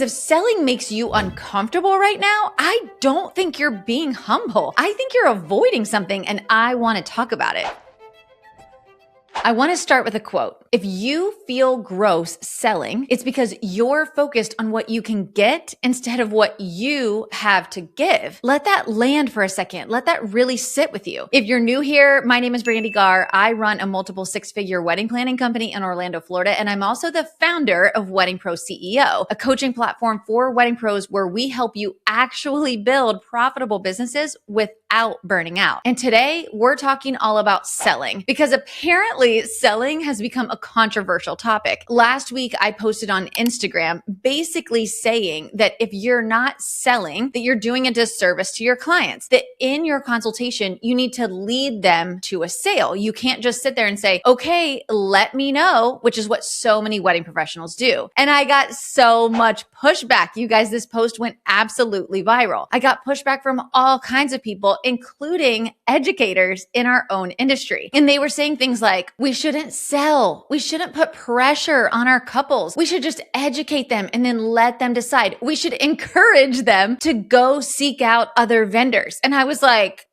If selling makes you uncomfortable right now, I don't think you're being humble. I think you're avoiding something, and I want to talk about it. I want to start with a quote. If you feel gross selling, it's because you're focused on what you can get instead of what you have to give. Let that land for a second. Let that really sit with you. If you're new here, my name is Brandee Gaar. I run a multiple six-figure wedding planning company in Orlando, Florida, and I'm also the founder of Wedding Pro CEO, a coaching platform for wedding pros where we help you actually build profitable businesses without burning out. And today we're talking all about selling because apparently selling has become a controversial topic. Last week, I posted on Instagram basically saying that if you're not selling, that you're doing a disservice to your clients, that in your consultation, you need to lead them to a sale. You can't just sit there and say, okay, let me know, which is what so many wedding professionals do. And I got so much pushback. You guys, this post went absolutely viral. I got pushback from all kinds of people, including educators in our own industry. And they were saying things like, we shouldn't sell. We shouldn't put pressure on our couples. We should just educate them and then let them decide. We should encourage them to go seek out other vendors. And I was like,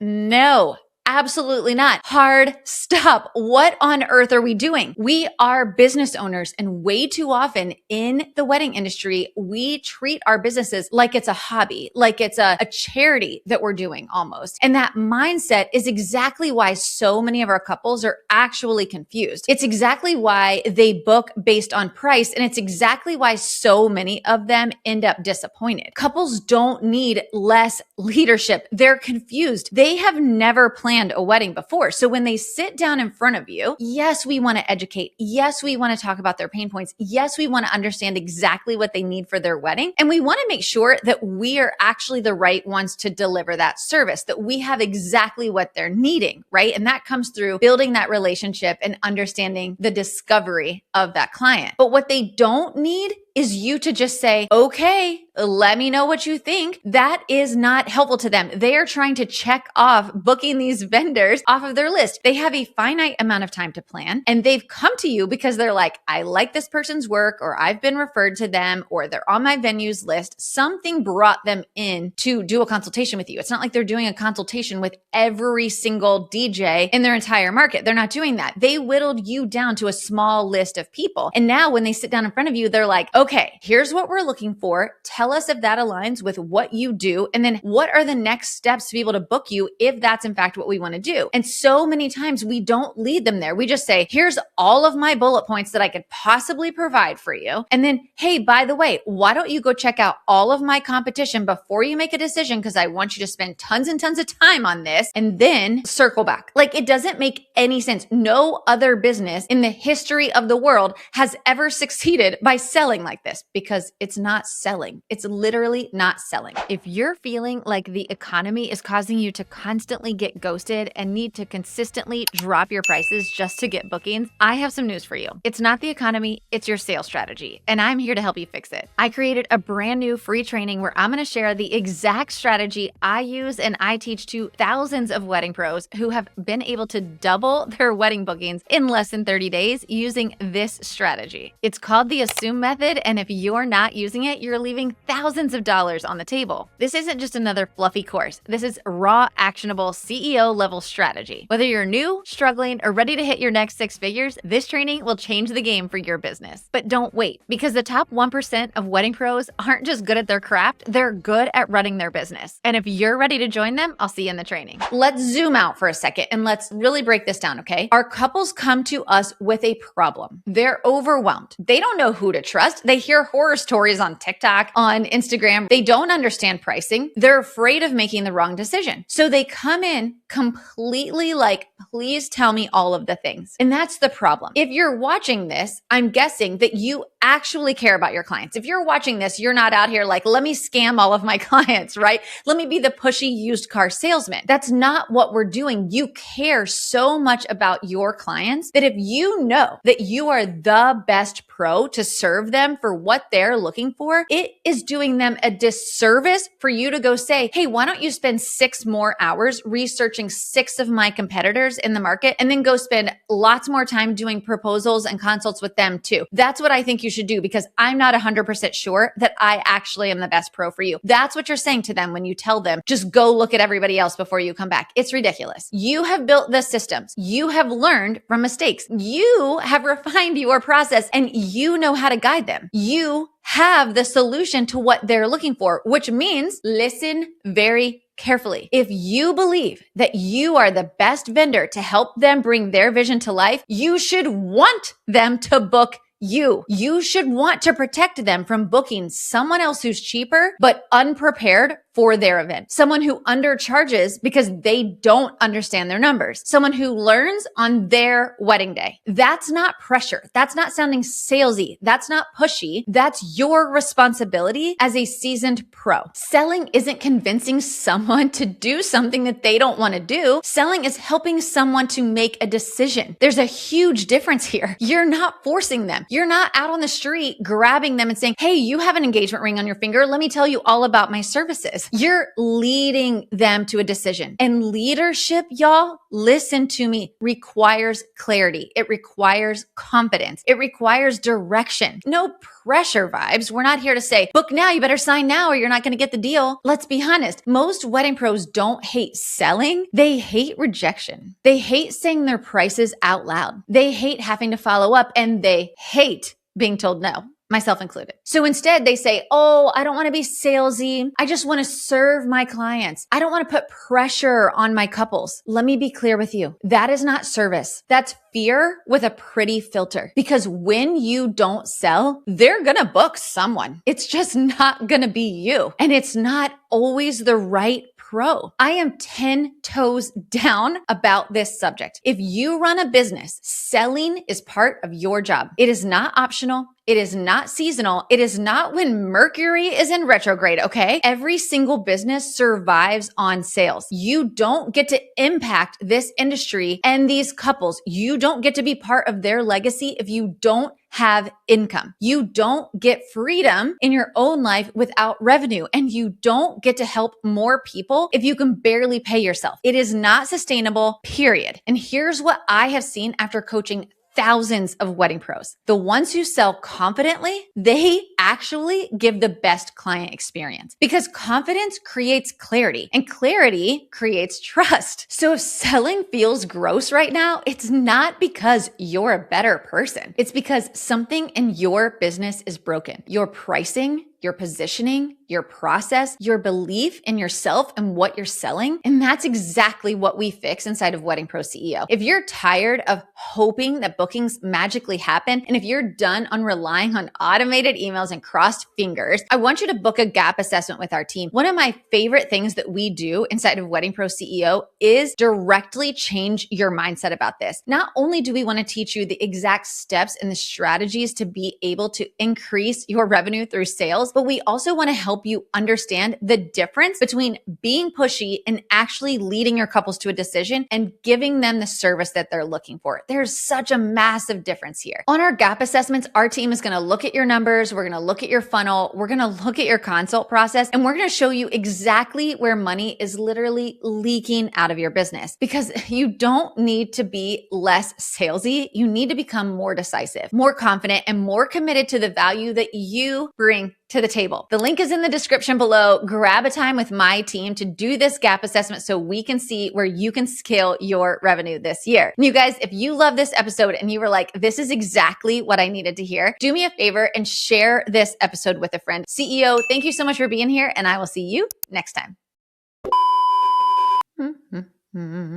no. Absolutely not. Hard stop. What on earth are we doing? We are business owners, and way too often in the wedding industry, we treat our businesses like it's a hobby, like it's a charity that we're doing almost. And that mindset is exactly why so many of our couples are actually confused. It's exactly why they book based on price, and it's exactly why so many of them end up disappointed. Couples don't need less leadership. They're confused. They have never planned a wedding before. So when they sit down in front of you, yes, we want to educate. Yes, we want to talk about their pain points. Yes, we want to understand exactly what they need for their wedding. And we want to make sure that we are actually the right ones to deliver that service, that we have exactly what they're needing, right? And that comes through building that relationship and understanding the discovery of that client. But what they don't need is you to just say, okay, let me know what you think. That is not helpful to them. They are trying to check off booking these vendors off of their list. They have a finite amount of time to plan, and they've come to you because they're like, I like this person's work, or I've been referred to them, or they're on my venues list. Something brought them in to do a consultation with you. It's not like they're doing a consultation with every single DJ in their entire market. They're not doing that. They whittled you down to a small list of people. And now when they sit down in front of you, they're like, okay, here's what we're looking for. Tell us if that aligns with what you do. And then what are the next steps to be able to book you if that's in fact what we want to do? And so many times we don't lead them there. We just say, here's all of my bullet points that I could possibly provide for you. And then, hey, by the way, why don't you go check out all of my competition before you make a decision? Because I want you to spend tons and tons of time on this and then circle back. Like, it doesn't make any sense. No other business in the history of the world has ever succeeded by selling like this, because it's not selling. It's literally not selling. If you're feeling like the economy is causing you to constantly get ghosted and need to consistently drop your prices just to get bookings, I have some news for you. It's not the economy, it's your sales strategy, and I'm here to help you fix it. I created a brand new free training where I'm going to share the exact strategy I use and I teach to thousands of wedding pros who have been able to double their wedding bookings in less than 30 days using this strategy. It's called the Assume Method, and if you're not using it, you're leaving thousands of dollars on the table. This isn't just another fluffy course. This is raw, actionable CEO level strategy. Whether you're new, struggling, or ready to hit your next six figures, this training will change the game for your business. But don't wait, because the top 1% of wedding pros aren't just good at their craft, they're good at running their business. And if you're ready to join them, I'll see you in the training. Let's zoom out for a second and let's really break this down, okay? Our couples come to us with a problem. They're overwhelmed. They don't know who to trust. They hear horror stories on TikTok, on Instagram. They don't understand pricing. They're afraid of making the wrong decision. So they come in completely like, please tell me all of the things. And that's the problem. If you're watching this, I'm guessing that you actually care about your clients. If you're watching this, you're not out here like, let me scam all of my clients, right? Let me be the pushy used car salesman. That's not what we're doing. You care so much about your clients that if you know that you are the best pro to serve them for what they're looking for, it is doing them a disservice for you to go say, hey, why don't you spend 6 more hours researching 6 of my competitors in the market and then go spend lots more time doing proposals and consults with them too. That's what I think you should do, because I'm not 100% sure that I actually am the best pro for you. That's what you're saying to them when you tell them, just go look at everybody else before you come back. It's ridiculous. You have built the systems. You have learned from mistakes. You have refined your process and you know how to guide them. You have the solution to what they're looking for, which means listen very carefully. If you believe that you are the best vendor to help them bring their vision to life, you should want them to book you. You should want to protect them from booking someone else who's cheaper, but unprepared for their event. Someone who undercharges because they don't understand their numbers. Someone who learns on their wedding day. That's not pressure. That's not sounding salesy. That's not pushy. That's your responsibility as a seasoned pro. Selling isn't convincing someone to do something that they don't want to do. Selling is helping someone to make a decision. There's a huge difference here. You're not forcing them. You're not out on the street grabbing them and saying, hey, you have an engagement ring on your finger. Let me tell you all about my services. You're leading them to a decision. And leadership, y'all, listen to me, requires clarity. It requires confidence. It requires direction. No pressure vibes. We're not here to say, book now, you better sign now or you're not going to get the deal. Let's be honest. Most wedding pros don't hate selling. They hate rejection. They hate saying their prices out loud. They hate having to follow up, and they hate being told no, myself included. So instead they say, oh, I don't want to be salesy. I just want to serve my clients. I don't want to put pressure on my couples. Let me be clear with you. That is not service. That's fear with a pretty filter. Because when you don't sell, they're going to book someone. It's just not going to be you. And it's not always the right pro. I am 10 toes down about this subject. If you run a business, selling is part of your job. It is not optional. It is not seasonal. It is not when Mercury is in retrograde, okay? Every single business survives on sales. You don't get to impact this industry and these couples. You don't get to be part of their legacy if you don't have income. You don't get freedom in your own life without revenue, and you don't get to help more people if you can barely pay yourself. It is not sustainable, period. And here's what I have seen after coaching thousands of wedding pros. The ones who sell confidently, they actually give the best client experience, because confidence creates clarity and clarity creates trust. So if selling feels gross right now, it's not because you're a better person. It's because something in your business is broken. Your pricing, your positioning, your process, your belief in yourself and what you're selling. And that's exactly what we fix inside of Wedding Pro CEO. If you're tired of hoping that bookings magically happen, and if you're done on relying on automated emails and crossed fingers, I want you to book a gap assessment with our team. One of my favorite things that we do inside of Wedding Pro CEO is directly change your mindset about this. Not only do we want to teach you the exact steps and the strategies to be able to increase your revenue through sales, but we also want to help you understand the difference between being pushy and actually leading your couples to a decision and giving them the service that they're looking for. There's such a massive difference here. On our gap assessments, our team is going to look at your numbers. We're going to look at your funnel. We're going to look at your consult process, and we're going to show you exactly where money is literally leaking out of your business, because you don't need to be less salesy. You need to become more decisive, more confident, and more committed to the value that you bring to the table. The link is in the description below. Grab a time with my team to do this gap assessment so we can see where you can scale your revenue this year. And you guys, if you love this episode and you were like, this is exactly what I needed to hear, do me a favor and share this episode with a friend. CEO, thank you so much for being here, and I will see you next time.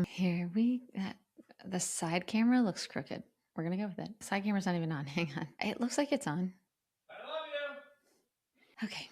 Here the side camera looks crooked. We're going to go with it. Side camera's not even on. Hang on. It looks like it's on. I love you. Okay.